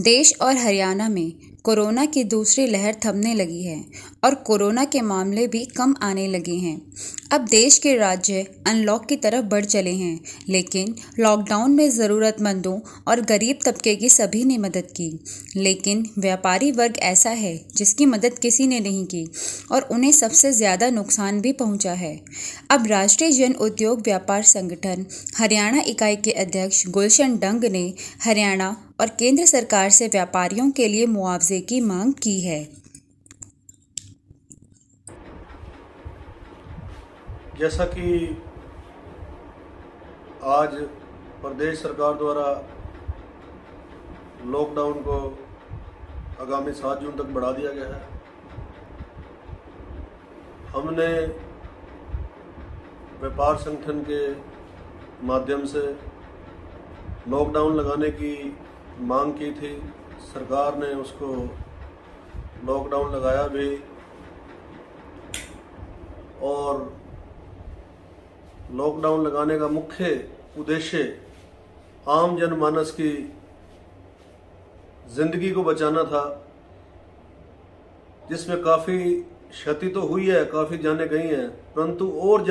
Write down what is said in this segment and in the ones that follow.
देश और हरियाणा में कोरोना की दूसरी लहर थमने लगी है और कोरोना के मामले भी कम आने लगे हैं। अब देश के राज्य अनलॉक की तरफ बढ़ चले हैं, लेकिन लॉकडाउन में ज़रूरतमंदों और गरीब तबके की सभी ने मदद की। लेकिन व्यापारी वर्ग ऐसा है जिसकी मदद किसी ने नहीं की और उन्हें सबसे ज़्यादा नुकसान भी पहुंचा है। अब राष्ट्रीय जन उद्योग व्यापार संगठन हरियाणा इकाई के अध्यक्ष गुलशन डंग ने हरियाणा और केंद्र सरकार से व्यापारियों के लिए मुआवजे की मांग की है। जैसा कि आज प्रदेश सरकार द्वारा लॉकडाउन को आगामी 7 जून तक बढ़ा दिया गया है, हमने व्यापार संगठन के माध्यम से लॉकडाउन लगाने की मांग की थी। सरकार ने उसको लॉकडाउन लगाया भी और लॉकडाउन लगाने का मुख्य उद्देश्य आम जनमानस की जिंदगी को बचाना था, जिसमें काफ़ी क्षति तो हुई है, काफ़ी जाने गई हैं, परंतु और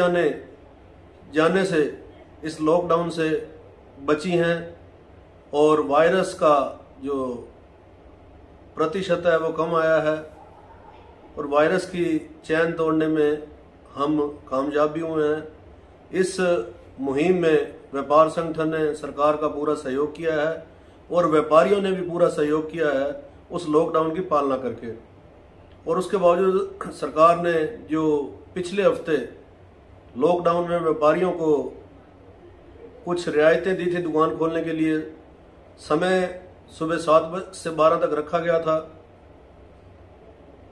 जाने से इस लॉकडाउन से बची हैं और वायरस का जो प्रतिशत है वो कम आया है और वायरस की चैन तोड़ने में हम कामयाब भी हुए हैं। इस मुहिम में व्यापार संगठन ने सरकार का पूरा सहयोग किया है और व्यापारियों ने भी पूरा सहयोग किया है उस लॉकडाउन की पालना करके। और उसके बावजूद सरकार ने जो पिछले हफ्ते लॉकडाउन में व्यापारियों को कुछ रियायतें दी थी दुकान खोलने के लिए, समय सुबह 7 से 12 तक रखा गया था,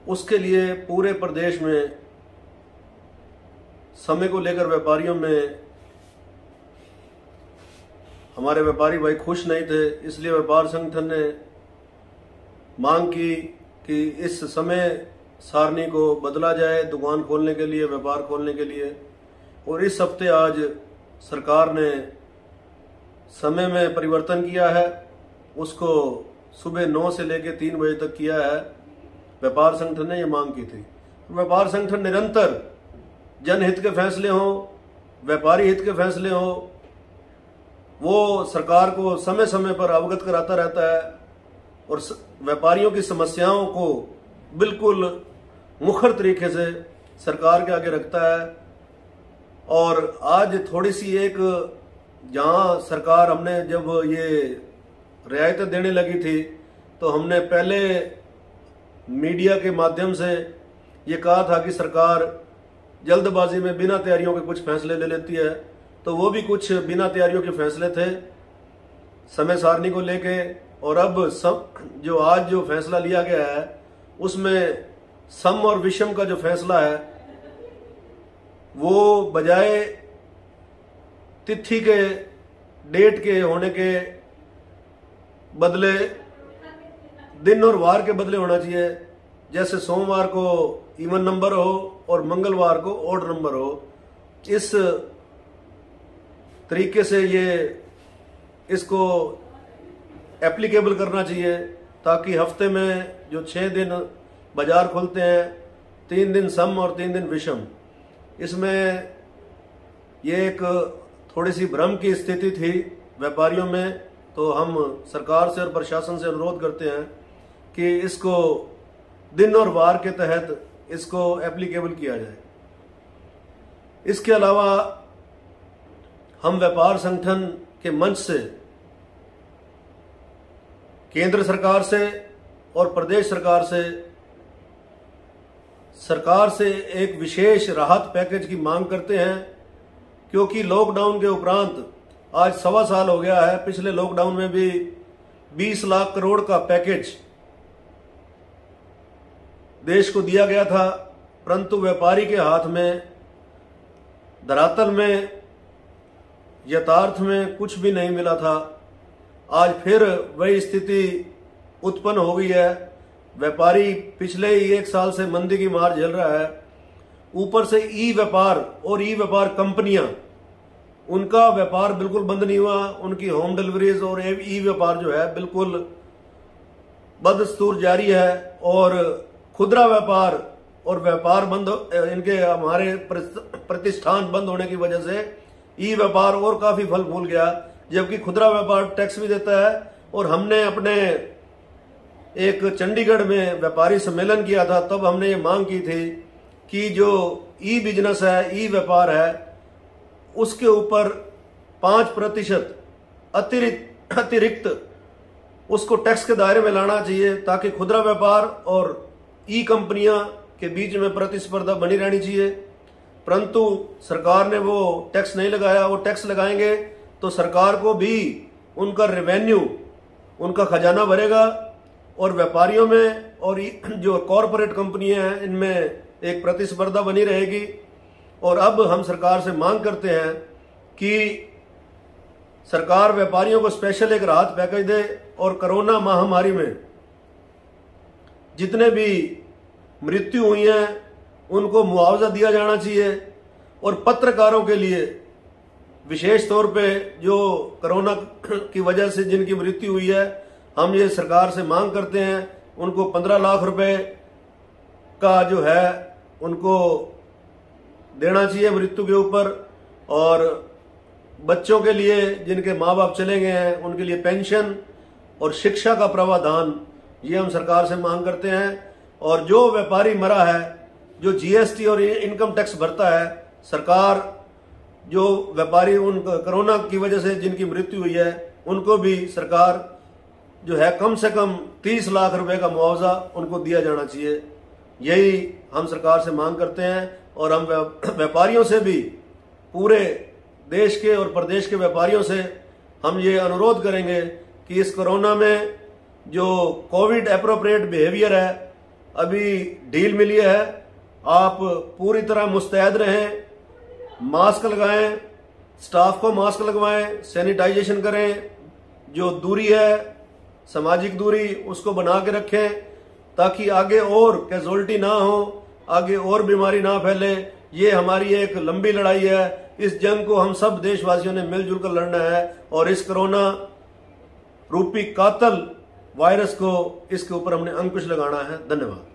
उसके लिए पूरे प्रदेश में समय को लेकर व्यापारियों में हमारे व्यापारी भाई खुश नहीं थे। इसलिए व्यापार संगठन ने मांग की कि इस समय सारणी को बदला जाए दुकान खोलने के लिए, व्यापार खोलने के लिए। और इस हफ्ते आज सरकार ने समय में परिवर्तन किया है, उसको सुबह 9 से लेकर 3 बजे तक किया है। व्यापार संगठन ने ये मांग की थी। व्यापार संगठन निरंतर जनहित के फैसले हों, व्यापारी हित के फैसले हों, वो सरकार को समय समय पर अवगत कराता रहता है और व्यापारियों की समस्याओं को बिल्कुल मुखर तरीके से सरकार के आगे रखता है। और आज थोड़ी सी एक जहां सरकार हमने जब ये रियायतें देने लगी थी तो हमने पहले मीडिया के माध्यम से ये कहा था कि सरकार जल्दबाजी में बिना तैयारियों के कुछ फैसले ले लेती है, तो वो भी कुछ बिना तैयारियों के फैसले थे समय सारणी को लेके। और अब सब जो आज जो फैसला लिया गया है उसमें सम और विषम का जो फैसला है वो बजाय तिथि के डेट के होने के बदले दिन और वार के बदले होना चाहिए। जैसे सोमवार को इवन नंबर हो और मंगलवार को ऑड नंबर हो, इस तरीके से ये इसको एप्लीकेबल करना चाहिए ताकि हफ्ते में जो 6 दिन बाजार खुलते हैं, 3 दिन सम और 3 दिन विषम, इसमें ये एक थोड़ी सी भ्रम की स्थिति थी व्यापारियों में। तो हम सरकार से और प्रशासन से अनुरोध करते हैं कि इसको दिन और वार के तहत इसको एप्लीकेबल किया जाए। इसके अलावा हम व्यापार संगठन के मंच से केंद्र सरकार से और प्रदेश सरकार से एक विशेष राहत पैकेज की मांग करते हैं, क्योंकि लॉकडाउन के उपरांत आज 1.25 साल हो गया है। पिछले लॉकडाउन में भी 20 लाख करोड़ का पैकेज देश को दिया गया था, परंतु व्यापारी के हाथ में धरातल में यथार्थ में कुछ भी नहीं मिला था। आज फिर वही स्थिति उत्पन्न हो गई है। व्यापारी पिछले ही 1 साल से मंदी की मार झेल रहा है, ऊपर से ई व्यापार और ई व्यापार कंपनियां उनका व्यापार बिल्कुल बंद नहीं हुआ। उनकी होम डिलीवरीज और ई व्यापार जो है बिल्कुल बदस्तूर जारी है और खुदरा व्यापार और व्यापार बंद, इनके हमारे प्रतिष्ठान बंद होने की वजह से ई व्यापार और काफी फल फूल गया, जबकि खुदरा व्यापार टैक्स भी देता है। और हमने अपने एक चंडीगढ़ में व्यापारी सम्मेलन किया था, तब हमने ये मांग की थी कि जो ई बिजनेस है, ई व्यापार है, उसके ऊपर 5% अतिरिक्त उसको टैक्स के दायरे में लाना चाहिए, ताकि खुदरा व्यापार और ई कंपनियां के बीच में प्रतिस्पर्धा बनी रहनी चाहिए। परंतु सरकार ने वो टैक्स नहीं लगाया। वो टैक्स लगाएंगे तो सरकार को भी उनका रेवेन्यू, उनका खजाना भरेगा और व्यापारियों में और जो कॉरपोरेट कंपनियां हैं इनमें एक प्रतिस्पर्धा बनी रहेगी। और अब हम सरकार से मांग करते हैं कि सरकार व्यापारियों को स्पेशल एक राहत पैकेज दे और कोरोना महामारी में जितने भी मृत्यु हुई हैं उनको मुआवजा दिया जाना चाहिए। और पत्रकारों के लिए विशेष तौर पे जो कोरोना की वजह से जिनकी मृत्यु हुई है, हम ये सरकार से मांग करते हैं उनको 15 लाख रुपए का जो है उनको देना चाहिए मृत्यु के ऊपर। और बच्चों के लिए जिनके माँ बाप चले गए हैं उनके लिए पेंशन और शिक्षा का प्रावधान, ये हम सरकार से मांग करते हैं। और जो व्यापारी मरा है, जो जीएसटी और इनकम टैक्स भरता है, सरकार जो व्यापारी उन कोरोना की वजह से जिनकी मृत्यु हुई है उनको भी सरकार जो है कम से कम 30 लाख रुपए का मुआवजा उनको दिया जाना चाहिए। यही हम सरकार से मांग करते हैं। और हम व्यापारियों से भी, पूरे देश के और प्रदेश के व्यापारियों से हम ये अनुरोध करेंगे कि इस कोरोना में जो कोविड एप्रोप्रिएट बिहेवियर है, अभी ढील मिली है, आप पूरी तरह मुस्तैद रहें, मास्क लगाएं, स्टाफ को मास्क लगवाएं, सैनिटाइजेशन करें, जो दूरी है सामाजिक दूरी उसको बना के रखें, ताकि आगे और कैजुअल्टी ना हो, आगे और बीमारी ना फैले। ये हमारी एक लंबी लड़ाई है। इस जंग को हम सब देशवासियों ने मिलजुल कर लड़ना है और इस कोरोना रूपी कातल वायरस को, इसके ऊपर हमने अंकुश लगाना है। धन्यवाद।